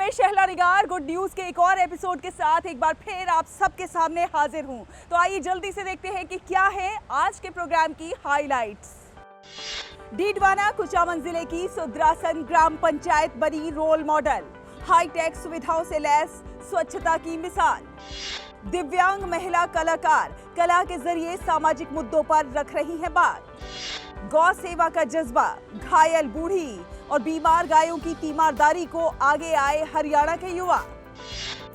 मैं शहला निगार good news के एक और एपिसोड के साथ एक बार फिर आप सबके सामने हाजिर हूं। तो आइए जल्दी से देखते हैं कि क्या है आज के प्रोग्राम की हाइलाइट्स। डीडवाना कुचामन जिले की सुद्रासन ग्राम पंचायत बनी रोल मॉडल, हाईटेक सुविधाओं से लैस स्वच्छता की मिसाल। दिव्यांग महिला कलाकार कला के जरिए सामाजिक मुद्दों पर रख रही हैं बात। गौ सेवा का जज्बा, घायल बूढ़ी और बीमार गायों की तीमारदारी को आगे आए हरियाणा के युवा।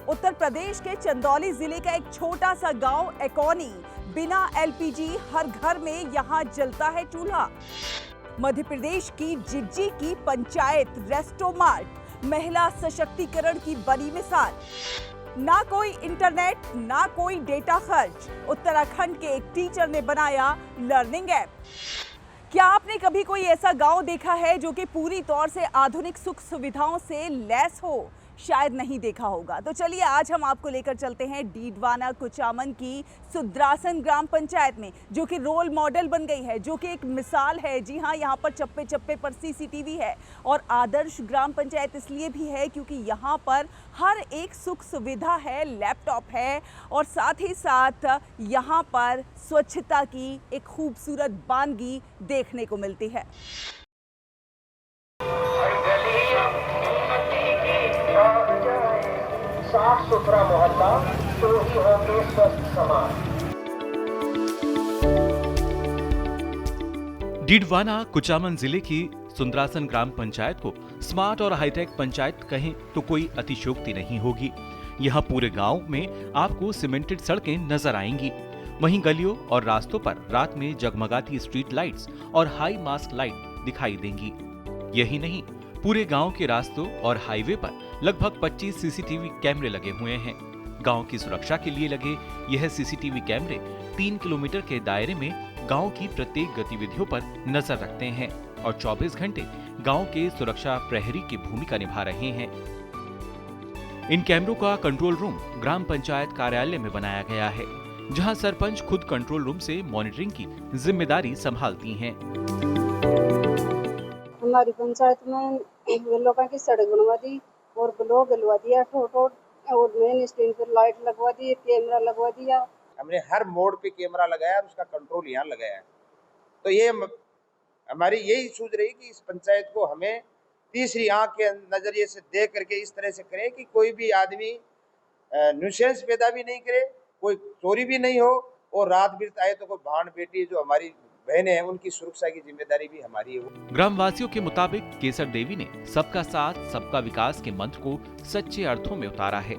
उत्तर प्रदेश के चंदौली जिले का एक छोटा सा गांव एकौनी, बिना एलपीजी हर घर में यहां जलता है चूल्हा। मध्य प्रदेश की जिज्जी की पंचायत रेस्टोमार्ट महिला सशक्तिकरण की बड़ी मिसाल। ना कोई इंटरनेट ना कोई डेटा खर्च, उत्तराखंड के एक टीचर ने बनाया लर्निंग ऐप। क्या आपने कभी कोई ऐसा गांव देखा है जो कि पूरी तौर से आधुनिक सुख सुविधाओं से लैस हो? शायद नहीं देखा होगा। तो चलिए आज हम आपको लेकर चलते हैं डीडवाना कुचामन की सुद्रासन ग्राम पंचायत में, जो कि रोल मॉडल बन गई है, जो कि एक मिसाल है। जी हाँ, यहाँ पर चप्पे चप्पे पर सीसीटीवी है और आदर्श ग्राम पंचायत इसलिए भी है क्योंकि यहाँ पर हर एक सुख सुविधा है, लैपटॉप है और साथ ही साथ यहाँ पर स्वच्छता की एक खूबसूरत बानगी देखने को मिलती है। साफ सुथरा मोहल्ला तो ही होंगे स्वस्थ समाज। डीडवाना कुचामन जिले की सुंदरासन ग्राम पंचायत को स्मार्ट और हाईटेक पंचायत कहें तो कोई अतिशयोक्ति नहीं होगी। यहाँ पूरे गांव में आपको सीमेंटेड सड़कें नजर आएंगी। वहीं गलियों और रास्तों पर रात में जगमगाती स्ट्रीट लाइट्स और हाई मास्क लाइट दिखाई देंगी। यही नहीं, पूरे गांव के रास्तों और हाईवे पर लगभग 25 सीसीटीवी कैमरे लगे हुए हैं। गांव की सुरक्षा के लिए लगे यह सीसीटीवी कैमरे 3 किलोमीटर के दायरे में गांव की प्रत्येक गतिविधियों पर नजर रखते हैं और 24 घंटे गांव के सुरक्षा प्रहरी की भूमिका निभा रहे हैं। इन कैमरों का कंट्रोल रूम ग्राम पंचायत कार्यालय में बनाया गया है, जहां सरपंच खुद कंट्रोल रूम से मॉनिटरिंग की जिम्मेदारी संभालती हैं। हमारी पंचायत में लोगों की सड़क बनवा दी और ब्लॉक गलवा दिया ठोठो और मेन स्टैंड पर लाइट लगवा दी, कैमरा लगवा दिया। हमने हर मोड़ पे कैमरा लगाया और उसका कंट्रोल यहाँ लगाया है। तो ये हमारी यही सोच रही कि इस पंचायत को हमें तीसरी आंख के नजरिए से देख करके इस तरह से करें कि कोई भी आदमी न्यूसेंस पैदा भी नहीं करे, कोई चोरी भी नहीं हो और रात बिरत आए तो कोई भान बेटी जो हमारी बहनें हैं उनकी सुरक्षा की जिम्मेदारी भी हमारी है। ग्रामवासियों के मुताबिक केसर देवी ने सबका साथ सबका विकास के मंत्र को सच्चे अर्थों में उतारा है।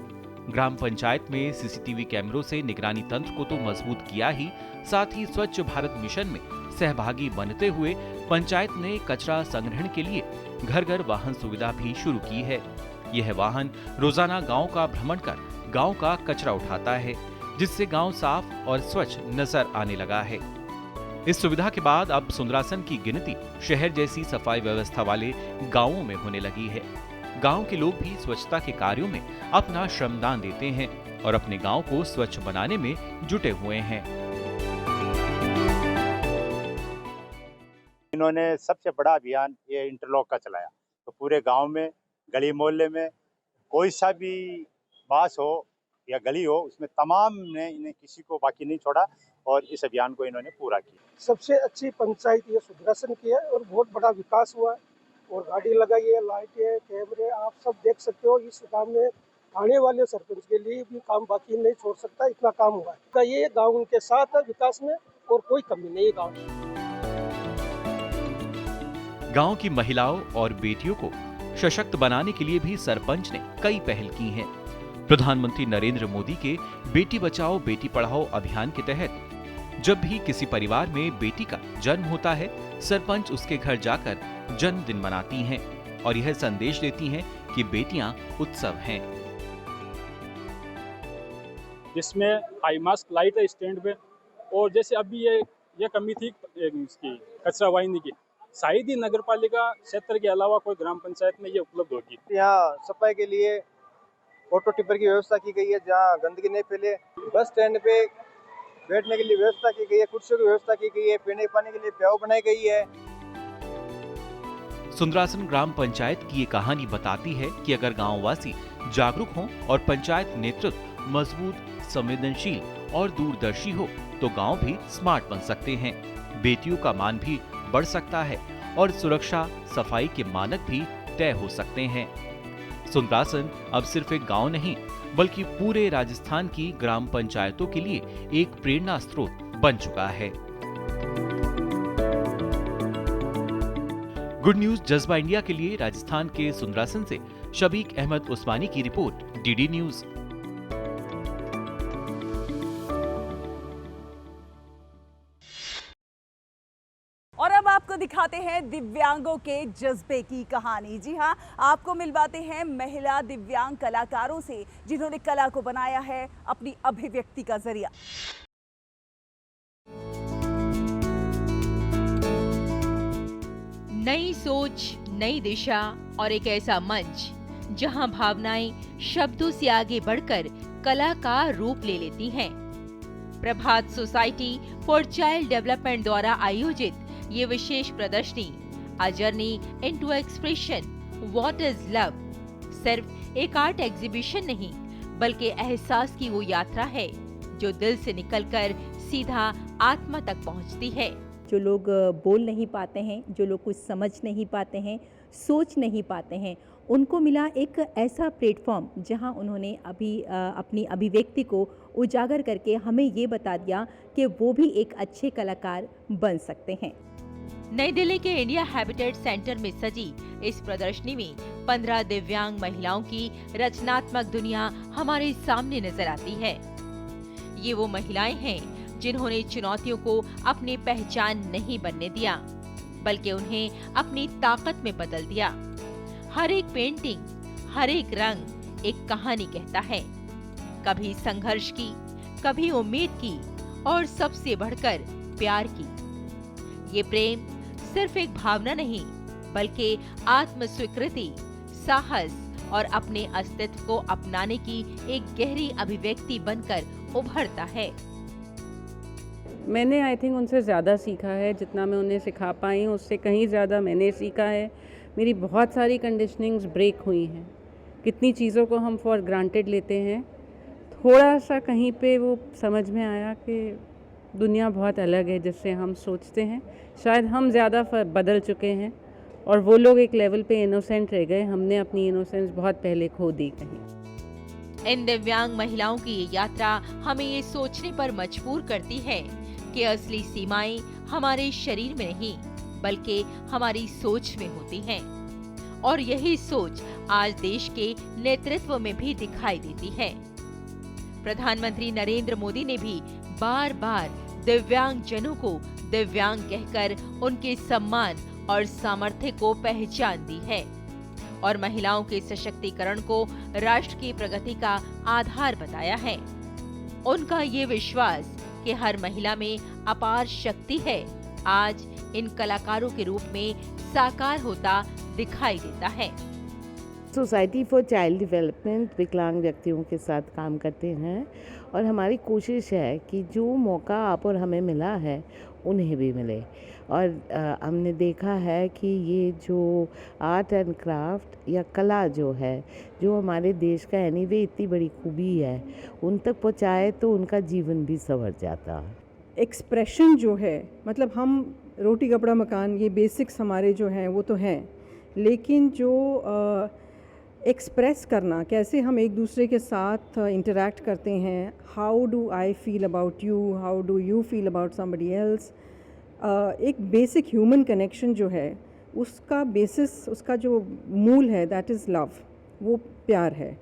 ग्राम पंचायत में सीसीटीवी कैमरों से निगरानी तंत्र को तो मजबूत किया ही, साथ ही स्वच्छ भारत मिशन में सहभागी बनते हुए पंचायत ने कचरा संग्रहण के लिए घर घर वाहन सुविधा भी शुरू की है। यह वाहन रोजाना गाँव का भ्रमण कर गाँव का कचरा उठाता है, जिससे गाँव साफ और स्वच्छ नजर आने लगा है। इस सुविधा के बाद अब सुंदरासन की गिनती शहर जैसी सफाई व्यवस्था वाले गांवों में होने लगी है। गांव के लोग भी स्वच्छता के कार्यों में अपना श्रमदान देते हैं और अपने गांव को स्वच्छ बनाने में जुटे हुए हैं। इन्होंने सबसे बड़ा अभियान ये इंटरलॉक का चलाया, तो पूरे गांव में गली मोहल्ले में कोई सा भी बास हो या गली हो, उसमें तमाम ने इन्हें किसी को बाकी नहीं छोड़ा और इस अभियान को इन्होंने पूरा किया। सबसे अच्छी पंचायत ये सुद्रासन की है और बहुत बड़ा विकास हुआ है और गाड़ी लगाई है, लाइटें, कैमरे, आप सब देख सकते हो। इस काम में आने वाले सरपंच के लिए भी काम बाकी नहीं छोड़ सकता, इतना काम हुआ है। ये गाँव उनके साथ है विकास में और कोई कमी नहीं है गाँव में। गांव की महिलाओं और बेटियों को सशक्त बनाने के लिए भी सरपंच ने कई पहल की हैं। प्रधानमंत्री नरेंद्र मोदी के बेटी बचाओ बेटी पढ़ाओ अभियान के तहत जब भी किसी परिवार में बेटी का जन्म होता है, सरपंच उसके घर जाकर जन्मदिन मनाती हैं और यह संदेश देती हैं कि बेटियां उत्सव हैं। जिसमें हाई मास्क लाइट है स्टैंड पे, और जैसे अभी ये कमी थी इसकी कचरा वाहिनी की, शायद ही नगर पालिका क्षेत्र के अलावा कोई ग्राम पंचायत में ये उपलब्ध होगी। यहाँ सफाई के लिए ऑटो टिपर की व्यवस्था की गई है, जहाँ गंदगी नहीं फैले। बस स्टैंड पे बैठने के लिए व्यवस्था की गई है, कुर्सियों की व्यवस्था की गई है, पीने पानी के लिए प्याऊ बनाई गई है। सुंदरासन ग्राम पंचायत की ये कहानी बताती है कि अगर गांववासी जागरूक हों और पंचायत नेतृत्व मजबूत, संवेदनशील और दूरदर्शी हो तो गांव भी स्मार्ट बन सकते हैं, बेटियों का मान भी बढ़ सकता है और सुरक्षा, सफाई के मानक भी तय हो सकते हैं। सुंदरासन अब सिर्फ एक गांव नहीं बल्कि पूरे राजस्थान की ग्राम पंचायतों के लिए एक प्रेरणा स्रोत बन चुका है। गुड न्यूज जज्बा इंडिया के लिए राजस्थान के सुंदरासन से शबीक अहमद उस्मानी की रिपोर्ट, डीडी न्यूज। और अब आपको दिखाते हैं दिव्यांगों के जज्बे की कहानी। जी हाँ, आपको मिलवाते हैं महिला दिव्यांग कलाकारों से जिन्होंने कला को बनाया है अपनी अभिव्यक्ति का जरिया। नई सोच, नई दिशा और एक ऐसा मंच जहां भावनाएं शब्दों से आगे बढ़कर कला का रूप ले लेती हैं। प्रभात सोसाइटी फॉर चाइल्ड डेवलपमेंट द्वारा आयोजित ये विशेष प्रदर्शनी a journey into expression what is love सिर्फ एक आर्ट एग्जीबिशन नहीं बल्कि एहसास की वो यात्रा है जो दिल से निकलकर सीधा आत्मा तक पहुंचती है। जो लोग बोल नहीं पाते हैं, जो लोग कुछ समझ नहीं पाते हैं, सोच नहीं पाते हैं, उनको मिला एक ऐसा प्लेटफॉर्म जहां उन्होंने अपनी अभिव्यक्ति को उजागर करके हमें ये बता दिया कि वो भी एक अच्छे कलाकार बन सकते हैं। नई दिल्ली के इंडिया हैबिटेट सेंटर में सजी इस प्रदर्शनी में 15 दिव्यांग महिलाओं की रचनात्मक दुनिया हमारे सामने नजर आती है। ये वो महिलाएं हैं जिन्होंने चुनौतियों को अपनी पहचान नहीं बनने दिया बल्कि उन्हें अपनी ताकत में बदल दिया। हर एक पेंटिंग, हर एक रंग एक कहानी कहता है, कभी संघर्ष की, कभी उम्मीद की और सबसे बढ़कर प्यार की। ये प्रेम सिर्फ एक भावना नहीं बल्कि आत्म स्वीकृति, साहस और अपने अस्तित्व को अपनाने की एक गहरी अभिव्यक्ति बनकर उभरता है। मैंने आई थिंक उनसे ज़्यादा सीखा है, जितना मैं उन्हें सिखा पाई हूँ उससे कहीं ज़्यादा मैंने सीखा है। मेरी बहुत सारी कंडीशनिंग्स ब्रेक हुई हैं। कितनी चीज़ों को हम फॉर ग्रांटेड लेते हैं, थोड़ा सा कहीं पे वो समझ में आया कि दुनिया बहुत अलग है जिससे हम सोचते हैं। शायद हम ज़्यादा बदल चुके हैं और वो लोग एक लेवल पे इनोसेंट रह गए। हमने अपनी इनोसेंस बहुत पहले खो दी कहीं। इन दिव्यांग महिलाओं की ये यात्रा हमें ये सोचने पर मजबूर करती है कि असली सीमाएं हमारे शरीर में नहीं बल्कि हमारी सोच में होती हैं और यही सोच आज देश के नेतृत्व में भी दिखाई देती है। प्रधानमंत्री नरेंद्र मोदी ने भी बार बार दिव्यांग जनों को दिव्यांग कहकर उनके सम्मान और सामर्थ्य को पहचान दी है और महिलाओं के सशक्तिकरण को राष्ट्र की प्रगति का आधार बताया है। उनका ये विश्वास कि हर महिला में अपार शक्ति है आज इन कलाकारों के रूप में साकार होता दिखाई देता है। सोसाइटी फॉर चाइल्ड डेवलपमेंट विकलांग व्यक्तियों के साथ काम करते हैं और हमारी कोशिश है कि जो मौका आप और हमें मिला है उन्हें भी मिले। और हमने देखा है कि ये जो आर्ट एंड क्राफ्ट या कला जो है, जो हमारे देश का एनीवे इतनी बड़ी खूबी है, उन तक पहुँचाए तो उनका जीवन भी संवर जाता है। एक्सप्रेशन जो है, मतलब हम रोटी कपड़ा मकान ये बेसिक्स हमारे जो हैं वो तो हैं, लेकिन जो एक्सप्रेस करना, कैसे हम एक दूसरे के साथ इंटरेक्ट करते हैं, how do I feel about you, how do you feel about somebody else, एक बेसिक ह्यूमन कनेक्शन जो है उसका बेसिस, उसका जो मूल है दैट इज़ लव, वो प्यार है।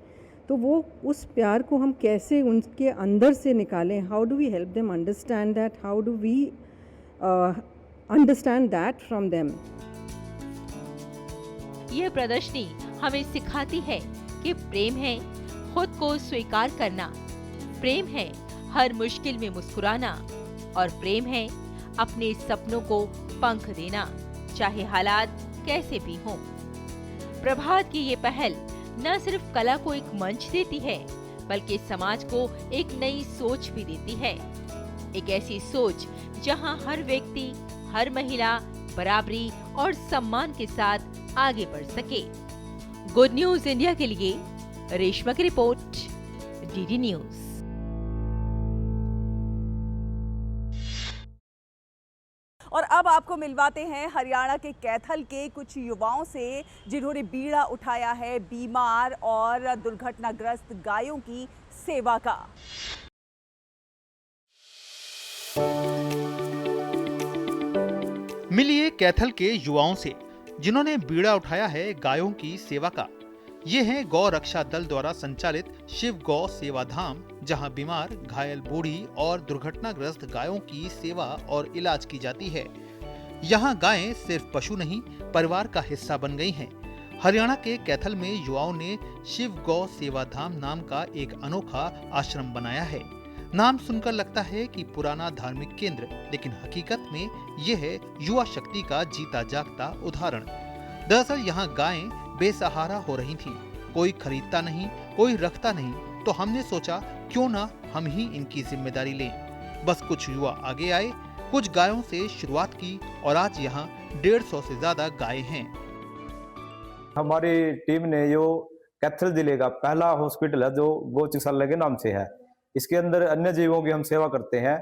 तो वो उस प्यार को हम कैसे उनके अंदर से निकालें, how do we help them understand that, how do we understand that from them. यह प्रदर्शनी हमें सिखाती है कि प्रेम है खुद को स्वीकार करना, प्रेम है हर मुश्किल में मुस्कुराना और प्रेम है अपने सपनों को पंख देना, चाहे हालात कैसे भी हों। प्रभात की ये पहल न सिर्फ कला को एक मंच देती है बल्कि समाज को एक नई सोच भी देती है, एक ऐसी सोच जहां हर व्यक्ति, हर महिला बराबरी और सम्मान के साथ आगे बढ़ सके। गुड न्यूज इंडिया के लिए रेशमा की रिपोर्ट, डीडी न्यूज। और अब आपको मिलवाते हैं हरियाणा के कैथल के कुछ युवाओं से जिन्होंने बीड़ा उठाया है बीमार और दुर्घटनाग्रस्त गायों की सेवा का। मिलिए कैथल के युवाओं से जिन्होंने बीड़ा उठाया है गायों की सेवा का। ये हैं गौ रक्षा दल द्वारा संचालित शिव गौ सेवा धाम, जहां बीमार, घायल, बूढ़ी और दुर्घटनाग्रस्त गायों की सेवा और इलाज की जाती है। यहाँ गायें सिर्फ पशु नहीं, परिवार का हिस्सा बन गई हैं। हरियाणा के कैथल में युवाओं ने शिव गौ सेवा धाम नाम का एक अनोखा आश्रम बनाया है। नाम सुनकर लगता है कि पुराना धार्मिक केंद्र, लेकिन हकीकत में यह है युवा शक्ति का जीता जागता उदाहरण। दरअसल यहाँ गायें बेसहारा हो रही थीं, कोई खरीदता नहीं, कोई रखता नहीं, तो हमने सोचा क्यों ना हम ही इनकी जिम्मेदारी लें। बस कुछ युवा आगे आए, कुछ गायों से शुरुआत की और आज यहाँ 150 से ज्यादा गायें हैं। हमारी टीम ने जो कैथल जिले का पहला हॉस्पिटल है जो गौ चिकित्सालय के नाम से है, इसके अंदर अन्य जीवों की हम सेवा करते हैं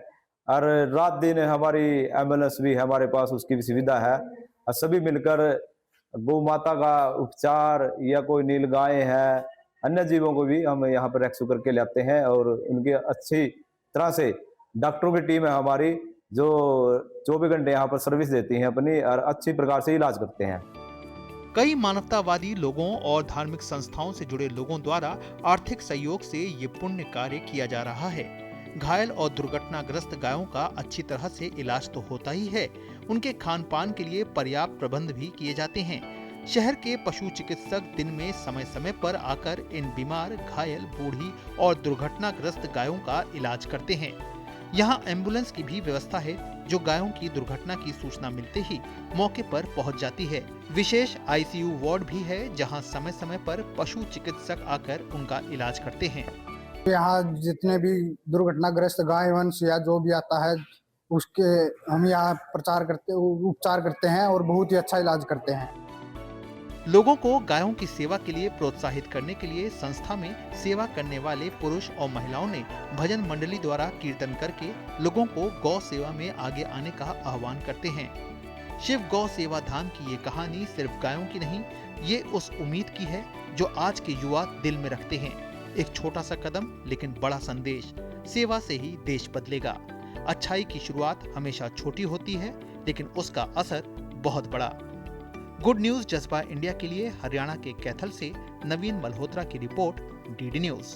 और रात दिन हमारी एम्बुलेंस भी हमारे पास, उसकी भी सुविधा है। और सभी मिलकर गौ माता का उपचार या कोई नील गाय है, अन्य जीवों को भी हम यहाँ पर रेस्क्यू करके लाते हैं और उनकी अच्छी तरह से डॉक्टरों की टीम है हमारी जो 24 घंटे यहाँ पर सर्विस देती है अपनी और अच्छी प्रकार से इलाज करते हैं। कई मानवतावादी लोगों और धार्मिक संस्थाओं से जुड़े लोगों द्वारा आर्थिक सहयोग से ये पुण्य कार्य किया जा रहा है। घायल और दुर्घटनाग्रस्त गायों का अच्छी तरह से इलाज तो होता ही है, उनके खान पान के लिए पर्याप्त प्रबंध भी किए जाते हैं। शहर के पशु चिकित्सक दिन में समय समय पर आकर इन बीमार, घायल, बूढ़ी और दुर्घटनाग्रस्त गायों का इलाज करते हैं। यहाँ एम्बुलेंस की भी व्यवस्था है जो गायों की दुर्घटना की सूचना मिलते ही मौके पर पहुंच जाती है। विशेष आईसीयू वार्ड भी है जहां समय समय पर पशु चिकित्सक आकर उनका इलाज करते हैं। यहाँ जितने भी दुर्घटनाग्रस्त गाय वंश या जो भी आता है उसके हम यहाँ उपचार करते हैं और बहुत ही अच्छा इलाज करते हैं। लोगों को गायों की सेवा के लिए प्रोत्साहित करने के लिए संस्था में सेवा करने वाले पुरुष और महिलाओं ने भजन मंडली द्वारा कीर्तन करके लोगों को गौ सेवा में आगे आने का आह्वान करते हैं। शिव गौ सेवा धाम की ये कहानी सिर्फ गायों की नहीं, ये उस उम्मीद की है जो आज के युवा दिल में रखते हैं। एक छोटा सा कदम लेकिन बड़ा संदेश, सेवा से ही देश बदलेगा। अच्छाई की शुरुआत हमेशा छोटी होती है लेकिन उसका असर बहुत बड़ा। गुड न्यूज जज्बा इंडिया के लिए हरियाणा के कैथल से नवीन मल्होत्रा की रिपोर्ट, डीडी न्यूज।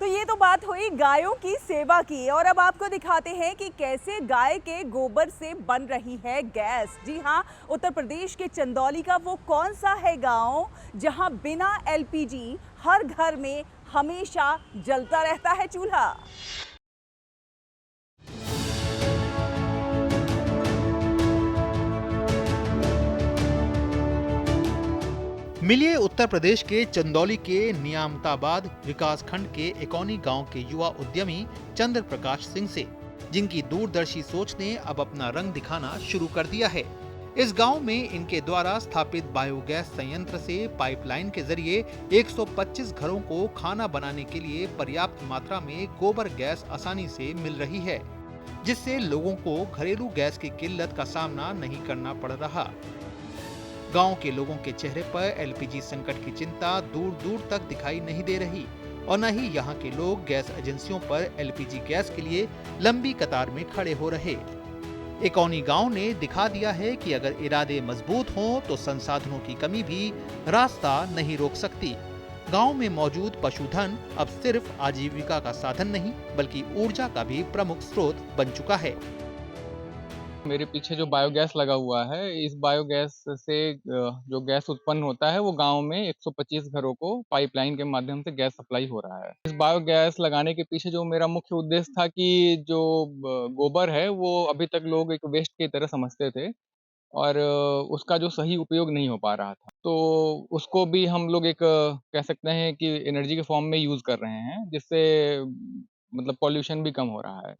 तो ये तो बात हुई गायों की सेवा की, और अब आपको दिखाते हैं कि कैसे गाय के गोबर से बन रही है गैस। जी हाँ, उत्तर प्रदेश के चंदौली का वो कौन सा है गांव जहां बिना एलपीजी हर घर में हमेशा जलता रहता है चूल्हा। मिलिए उत्तर प्रदेश के चंदौली के नियामताबाद विकास खंड के एकौनी गांव के युवा उद्यमी चंद्र प्रकाश सिंह से, जिनकी दूरदर्शी सोच ने अब अपना रंग दिखाना शुरू कर दिया है। इस गांव में इनके द्वारा स्थापित बायोगैस संयंत्र से पाइपलाइन के जरिए 125 घरों को खाना बनाने के लिए पर्याप्त मात्रा में गोबर गैस आसानी से मिल रही है, जिससे लोगों को घरेलू गैस की किल्लत का सामना नहीं करना पड़ रहा। गांव के लोगों के चेहरे पर एलपीजी संकट की चिंता दूर दूर तक दिखाई नहीं दे रही और न ही यहां के लोग गैस एजेंसियों पर एलपीजी गैस के लिए लंबी कतार में खड़े हो रहे। एकौनी गांव ने दिखा दिया है कि अगर इरादे मजबूत हों तो संसाधनों की कमी भी रास्ता नहीं रोक सकती। गांव में मौजूद पशुधन अब सिर्फ आजीविका का साधन नहीं बल्कि ऊर्जा का भी प्रमुख स्रोत बन चुका है। मेरे पीछे जो बायोगैस लगा हुआ है, इस बायोगैस से जो गैस उत्पन्न होता है वो गांव में 125 घरों को पाइपलाइन के माध्यम से गैस सप्लाई हो रहा है। इस बायोगैस लगाने के पीछे जो मेरा मुख्य उद्देश्य था कि जो गोबर है वो अभी तक लोग एक वेस्ट की तरह समझते थे और उसका जो सही उपयोग नहीं हो पा रहा था, तो उसको भी हम लोग एक कह सकते हैं कि एनर्जी के फॉर्म में यूज कर रहे हैं, जिससे मतलब पॉल्यूशन भी कम हो रहा है।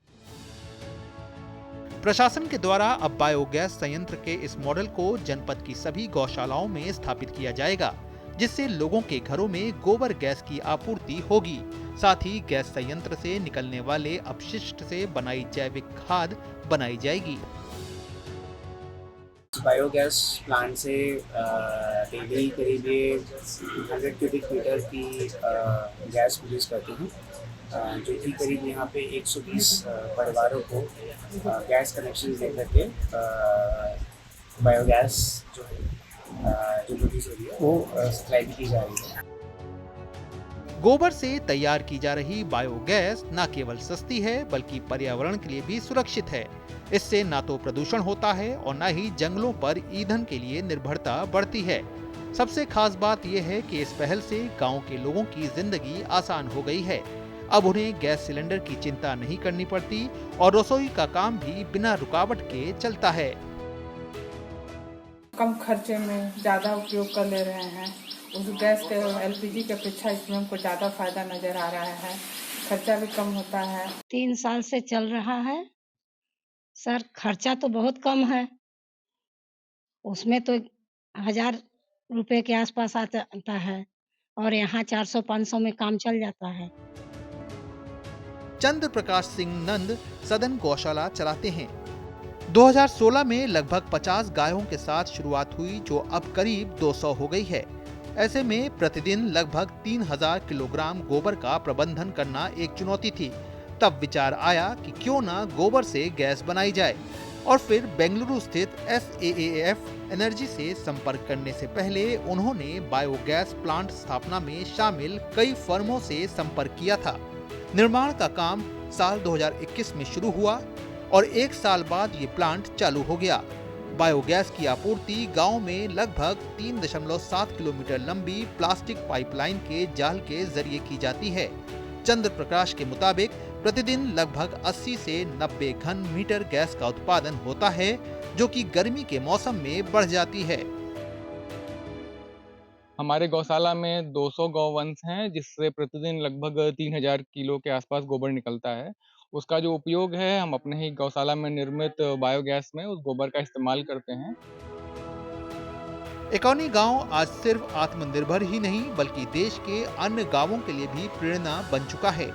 प्रशासन के द्वारा अब बायोगैस संयंत्र के इस मॉडल को जनपद की सभी गौशालाओं में स्थापित किया जाएगा, जिससे लोगों के घरों में गोबर गैस की आपूर्ति होगी। साथ ही गैस संयंत्र से निकलने वाले अपशिष्ट से बनाई जैविक खाद बनाई जाएगी। बायोगैस प्लांट से डेली करीब 100 क्यूबिक मीटर की गैस प्रोड्यूस करती हैं, जो कि करीब यहाँ पे 120 परिवारों को गैस कनेक्शन दे करके बायोगैस जो प्रोड्यूस हो रही है वो सप्लाई भी की जा रही है। गोबर से तैयार की जा रही बायोगैस न केवल सस्ती है बल्कि पर्यावरण के लिए भी सुरक्षित है। इससे न तो प्रदूषण होता है और न ही जंगलों पर ईंधन के लिए निर्भरता बढ़ती है। सबसे खास बात यह है कि इस पहल से गांव के लोगों की जिंदगी आसान हो गई है। अब उन्हें गैस सिलेंडर की चिंता नहीं करनी पड़ती और रसोई का काम भी बिना रुकावट के चलता है। कम खर्चे में ज़्यादा उपयोग कर ले रहे हैं। उस गैस के एलपीजी के अपेक्षा इसमें हमको ज़्यादा फायदा नजर आ रहा है, खर्चा भी कम होता है। 3 साल से चल रहा है सर, खर्चा तो बहुत कम है, उसमें तो 1000 रुपए के आसपास आता है और यहाँ 400-500 में काम चल जाता है। चंद्र प्रकाश सिंह नंद सदन गौशाला चलाते हैं। 2016 में लगभग 50 गायों के साथ शुरुआत हुई, जो अब करीब 200 हो गई है। ऐसे में प्रतिदिन लगभग 3000 किलोग्राम गोबर का प्रबंधन करना एक चुनौती थी। तब विचार आया कि क्यों ना गोबर से गैस बनाई जाए, और फिर बेंगलुरु स्थित SAAF एनर्जी से संपर्क करने से पहले उन्होंने बायोगैस प्लांट स्थापना में शामिल कई फर्मों से संपर्क किया था। निर्माण का काम साल 2021 में शुरू हुआ और 1 साल बाद ये प्लांट चालू हो गया। बायोगैस की आपूर्ति गांव में लगभग 3.7 किलोमीटर लंबी प्लास्टिक पाइपलाइन के जाल के जरिए की जाती है। चंद्र प्रकाश के मुताबिक प्रतिदिन लगभग 80 से 90 घन मीटर गैस का उत्पादन होता है, जो कि गर्मी के मौसम में बढ़ जाती है। हमारे गौशाला में 200 गौवंश हैं, जिससे प्रतिदिन लगभग 3000 किलो के आसपास गोबर निकलता है। उसका जो उपयोग है, हम अपने ही गौशाला में निर्मित बायोगैस में उस गोबर का इस्तेमाल करते हैं। एकौनी गांव आज सिर्फ आत्मनिर्भर ही नहीं बल्कि देश के अन्य गांवों के लिए भी प्रेरणा बन चुका है।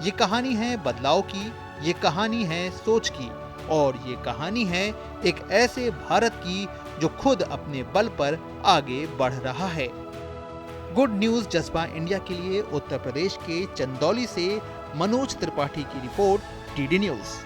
ये कहानी है बदलाव की, ये कहानी है सोच की, और ये कहानी है एक ऐसे भारत की जो खुद अपने बल पर आगे बढ़ रहा है। गुड न्यूज जज्बा इंडिया के लिए उत्तर प्रदेश के चंदौली से मनोज त्रिपाठी की रिपोर्ट, TD न्यूज।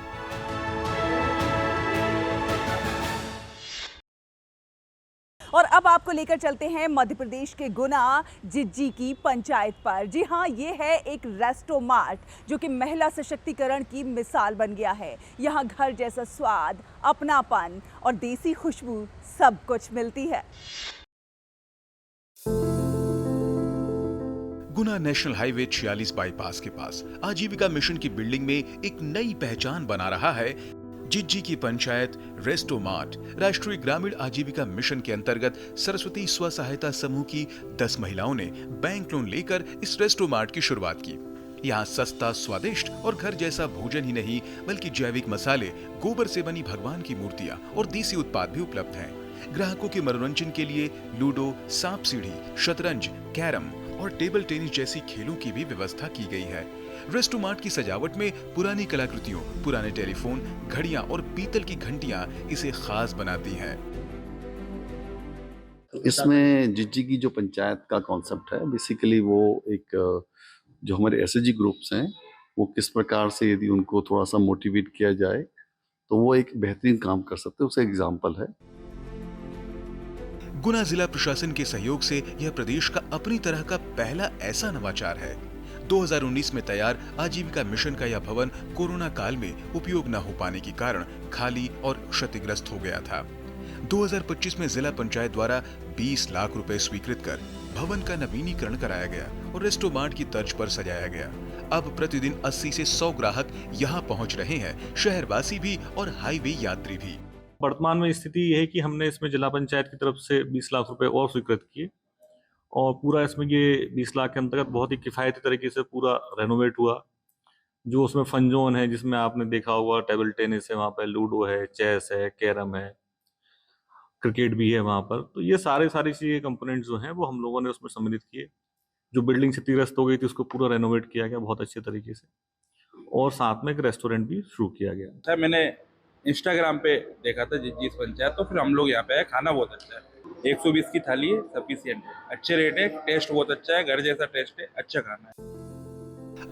और अब आपको लेकर चलते हैं मध्य प्रदेश के गुना जिज्जी की पंचायत पर। जी हाँ, ये है एक रेस्टोमार्ट जो कि महिला सशक्तिकरण की मिसाल बन गया है। यहाँ घर जैसा स्वाद, अपनापन और देसी खुशबू सब कुछ मिलती है। गुना नेशनल हाईवे 46 बाईपास के पास आजीविका मिशन की बिल्डिंग में एक नई पहचान बना रहा है जिज्जी की पंचायत रेस्टोमार्ट। राष्ट्रीय ग्रामीण आजीविका मिशन के अंतर्गत सरस्वती स्व सहायता समूह की 10 महिलाओं ने बैंक लोन लेकर इस रेस्टोमार्ट की शुरुआत की। यहाँ सस्ता, स्वादिष्ट और घर जैसा भोजन ही नहीं बल्कि जैविक मसाले, गोबर से बनी भगवान की मूर्तियाँ और देसी उत्पाद भी उपलब्ध हैं। ग्राहकों के मनोरंजन के लिए लूडो, सांप सीढ़ी, शतरंज, कैरम और टेबल टेनिस जैसी खेलों की भी व्यवस्था की गई है। रेस्टोमार्ट की सजावट में पुरानी कलाकृतियों, पुराने टेलीफोन, घड़ियां और पीतल की घंटियां इसे खास बनाती हैं। इसमें जिज्जी की जो पंचायत का कॉन्सेप्ट है, बेसिकली वो एक जो हमारे SHG ग्रुप्स हैं वो किस प्रकार से यदि उनको थोड़ा सा मोटिवेट किया जाए तो वो एक बेहतरीन काम कर सकते हैं, उसका एग्जाम्पल है। गुना जिला प्रशासन के सहयोग से यह प्रदेश का अपनी तरह का पहला ऐसा नवाचार है। 2019 में तैयार आजीविका मिशन का यह भवन कोरोना काल में उपयोग न हो पाने के कारण खाली और क्षतिग्रस्त हो गया था। 2025 में जिला पंचायत द्वारा 20 लाख रुपए स्वीकृत कर भवन का नवीनीकरण कराया गया और रेस्टोमार्ट की तर्ज पर सजाया गया। अब प्रतिदिन 80 से 100 ग्राहक यहाँ पहुँच रहे हैं, शहरवासी भी और हाईवे यात्री भी। वर्तमान में स्थिति यह है कि हमने इसमें जिला पंचायत की तरफ से 20 लाख रुपए और स्वीकृत किए और पूरा इसमें ये 20 लाख के अंतर्गत बहुत ही किफायती तरीके से पूरा रेनोवेट हुआ। जो उसमें फन जोन है, जिसमें आपने देखा होगा टेबल टेनिस है, वहाँ पे लूडो है, चेस है, कैरम है, क्रिकेट भी है वहाँ पर। तो ये सारी चीज़ें कंपोनेंट जो हैं वो हम लोगों ने उसमें सम्मिलित किए। जो बिल्डिंग क्षतिग्रस्त हो गई थी उसको पूरा रेनोवेट किया गया बहुत अच्छे तरीके से, और साथ में एक रेस्टोरेंट भी शुरू किया गया। सर मैंने इंस्टाग्राम पे देखा था जिस पंचायत, तो फिर हम लोग यहाँ पे आए। खाना बहुत अच्छा है, 120 की थाली है, सफिशिएंट है, अच्छे रेट है, टेस्ट बहुत अच्छा है, घर जैसा टेस्ट है, अच्छा खाना है।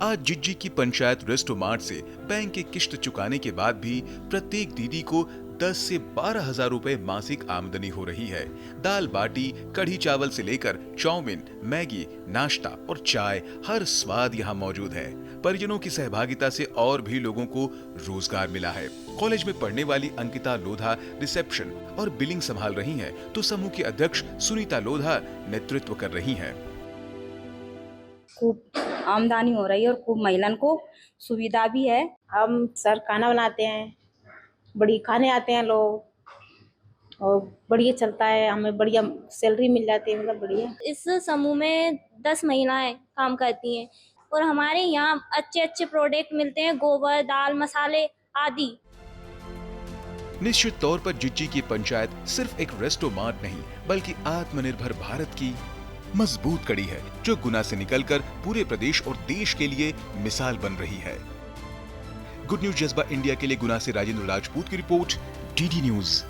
आज जिज्जी की पंचायत रेस्टोमार्ट से बैंक की किश्त चुकाने के बाद भी प्रत्येक दीदी को 10 से 12 हजार रुपए मासिक आमदनी हो रही है। दाल बाटी, कढ़ी चावल से लेकर चाउमीन, मैगी, नाश्ता और चाय, हर स्वाद यहाँ मौजूद है। परिजनों की सहभागिता से और भी लोगों को रोजगार मिला है। कॉलेज में पढ़ने वाली अंकिता लोधा रिसेप्शन और बिलिंग संभाल रही हैं, तो समूह की अध्यक्ष सुनीता लोधा नेतृत्व कर रही हैं। खूब आमदनी हो रही है और खूब महिलाओं को सुविधा भी है। हम सर खाना बनाते हैं, बड़ी खाने आते हैं लोग और बढ़िया चलता है, हमें बढ़िया सैलरी मिल जाती है, मतलब बढ़िया। इस समूह में 10 महिलाएं काम करती हैं और हमारे यहाँ अच्छे अच्छे प्रोडक्ट मिलते हैं, गोबर, दाल, मसाले आदि। निश्चित तौर पर जिज्जी की पंचायत सिर्फ एक रेस्टोमार्ट नहीं बल्कि आत्मनिर्भर भारत की मजबूत कड़ी है, जो गुना से निकलकर पूरे प्रदेश और देश के लिए मिसाल बन रही है। गुड न्यूज जज्बा इंडिया के लिए गुना से राजेंद्र राजपूत की रिपोर्ट, डीडी न्यूज।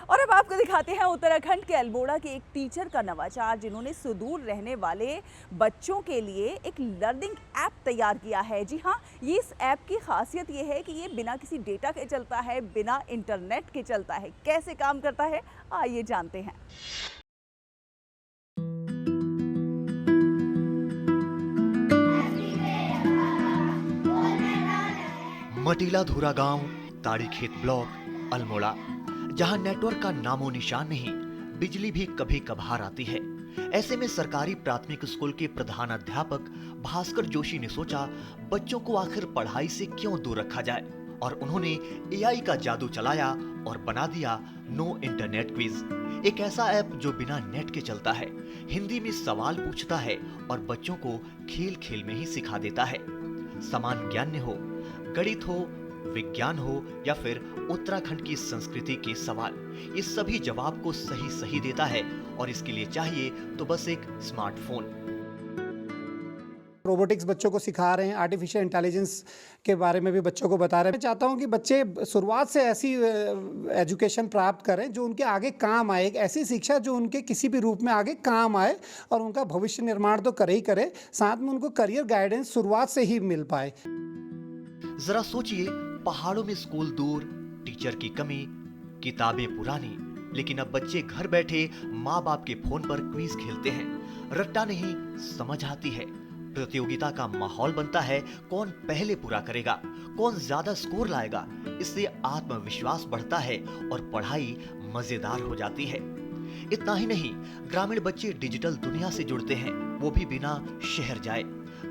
और अब आपको दिखाते हैं उत्तराखंड के अल्मोड़ा के एक टीचर का नवाचार, जिन्होंने सुदूर रहने वाले बच्चों के लिए एक लर्निंग ऐप तैयार किया है। जी हाँ, ये इस ऐप की खासियत ये है कि ये बिना किसी डेटा के चलता है, बिना इंटरनेट के चलता है। कैसे काम करता है, आइए जानते हैं। मटीला धुरा गांव, ताड़ीखेत ब्लॉक, अल्मोड़ा, जहां नेटवर्क का नामो निशान नहीं, बिजली भी कभी कभार आती है। ऐसे में सरकारी प्राथमिक स्कूल के प्रधानाध्यापक भास्कर जोशी ने सोचा बच्चों को आखिर पढ़ाई से क्यों दूर रखा जाए, और उन्होंने एआई का जादू चलाया और बना दिया नो इंटरनेट क्विज, एक ऐसा ऐप जो बिना नेट के चलता है, हिंदी में सवाल पूछता है और बच्चों को खेल खेल में ही सिखा देता है। सामान्य ज्ञान हो, गणित हो, विज्ञान हो या फिर उत्तराखंड की संस्कृति के सवाल, ये सभी जवाब को सही सही देता है, और इसके लिए चाहिए तो बस एक स्मार्टफोन। रोबोटिक्स बच्चों को सिखा रहे हैं, आर्टिफिशियल इंटेलिजेंस के बारे में भी बच्चों को बता रहे हैं। मैं चाहता हूं कि बच्चे शुरुआत से ऐसी एजुकेशन प्राप्त करें जो उनके आगे काम आए, एक ऐसी शिक्षा जो उनके किसी भी रूप में आगे काम आए, और उनका भविष्य निर्माण तो करे ही करे, साथ में उनको करियर गाइडेंस शुरुआत से ही मिल पाए। जरा सोचिए, पहाड़ों में स्कूल दूर, टीचर की कमी, किताबें पुरानी, लेकिन अब बच्चे घर बैठे माँ बाप के फोन पर क्विज खेलते हैं। रट्टा नहीं, समझ आती है। प्रतियोगिता का माहौल बनता है, कौन पहले पूरा करेगा, कौन ज्यादा स्कोर लाएगा। इससे आत्मविश्वास बढ़ता है और पढ़ाई मजेदार हो जाती है। इतना ही नहीं, ग्रामीण बच्चे डिजिटल दुनिया से जुड़ते हैं, वो भी बिना शहर जाए।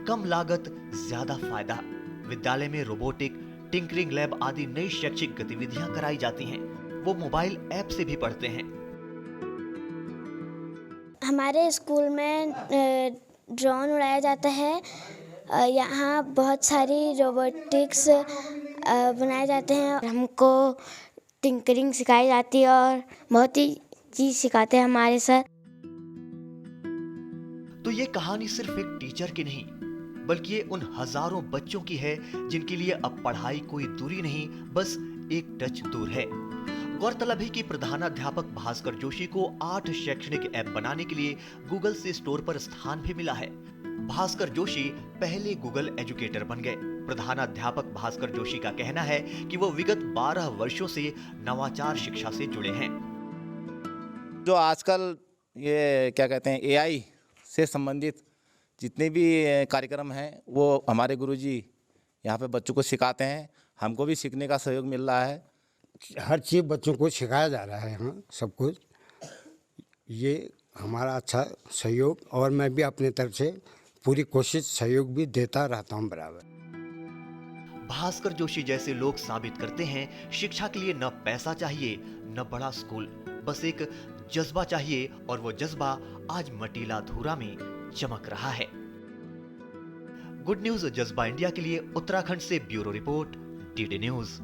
कम लागत, ज्यादा फायदा। विद्यालय में रोबोटिक, टिंकरिंग लैब आदि नई शैक्षिक गतिविधियां कराई जाती हैं। वो मोबाइल ऐप से भी पढ़ते हैं। हमारे स्कूल में ड्रोन उड़ाया जाता है। यहाँ बहुत सारी रोबोटिक्स बनाए जाते हैं। हमको टिंकरिंग सिखाई जाती है और बहुत ही चीज़ सिखाते हैं हमारे सर। तो ये कहानी सिर्फ एक टीचर की नहीं, बल्कि ये उन हजारों बच्चों की है जिनके लिए अब पढ़ाई कोई दूरी नहीं, बस एक टच दूर है। गौरतलब है कि प्रधानाध्यापक भास्कर जोशी को 8 शैक्षणिक ऐप बनाने के लिए गूगल से स्टोर पर स्थान भी मिला है। भास्कर जोशी पहले गूगल एजुकेटर बन गए। प्रधानाध्यापक भास्कर जोशी का कहना है कि वो विगत 12 वर्षों से नवाचार शिक्षा से जुड़े हैं। जो आजकल ये क्या कहते हैं, एआई से संबंधित जितने भी कार्यक्रम हैं वो हमारे गुरुजी यहाँ पे बच्चों को सिखाते हैं। हमको भी सीखने का सहयोग मिल रहा है। हर चीज़ बच्चों को सिखाया जा रहा है यहाँ, सब कुछ। ये हमारा अच्छा सहयोग, और मैं भी अपने तरफ से पूरी कोशिश सहयोग भी देता रहता हूँ बराबर। भास्कर जोशी जैसे लोग साबित करते हैं, शिक्षा के लिए न पैसा चाहिए न बड़ा स्कूल, बस एक जज्बा चाहिए, और वो जज्बा आज मटीला धुरा में चमक रहा है। गुड न्यूज जज्बा इंडिया के लिए उत्तराखंड से ब्यूरो रिपोर्ट, डीडी न्यूज।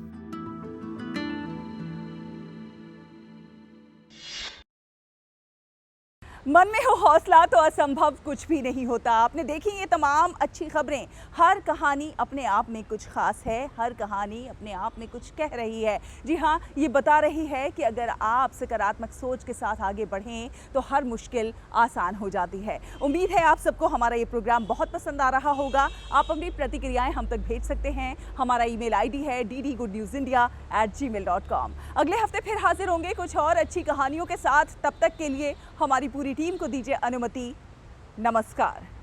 मन में हो हौसला तो असंभव कुछ भी नहीं होता। आपने देखी ये तमाम अच्छी खबरें, हर कहानी अपने आप में कुछ खास है, हर कहानी अपने आप में कुछ कह रही है। जी हाँ, ये बता रही है कि अगर आप सकारात्मक सोच के साथ आगे बढ़ें तो हर मुश्किल आसान हो जाती है। उम्मीद है आप सबको हमारा ये प्रोग्राम बहुत पसंद आ रहा होगा। आप अपनी प्रतिक्रियाएं हम तक भेज सकते हैं। हमारा ईमेल आईडी है ddgoodnewsindia@gmail.com। अगले हफ्ते फिर हाजिर होंगे कुछ और अच्छी कहानियों के साथ। तब तक के लिए हमारी पूरी टीम को दीजिए अनुमति। नमस्कार।